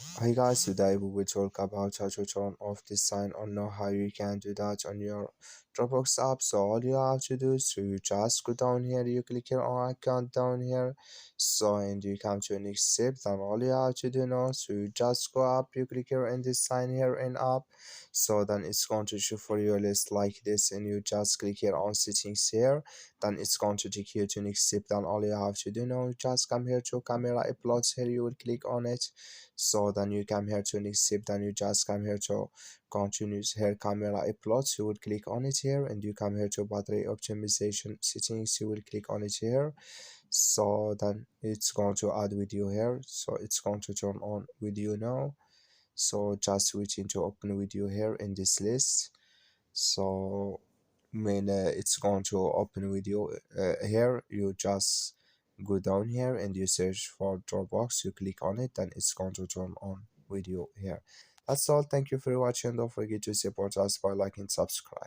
Hi guys, today we will talk about how to turn off this sign or know how you can do that on your Dropbox app. So all you have to do is to just go down here, you click here on account down here, so and you come to next step. Then all you have to do now is to just go up, you click here in this sign here in app, so then it's going to show for your list like this, and you just click here on settings here. Then it's going to take you to next step. Then all you have to do now, just come here to camera uploads here, you will click on it. So then you come here to next step, then you just come here to continuous here camera uploads, you will click on it here, and you come here to battery optimization settings, you will click on it here. So then it's going to add video here, so it's going to turn on video now. So just switching to open video here in this list. So when it's going to open video here, you just go down here and you search for Dropbox, you click on it, then it's going to turn on video here. That's all. Thank you for watching. Don't forget to support us by liking, subscribe.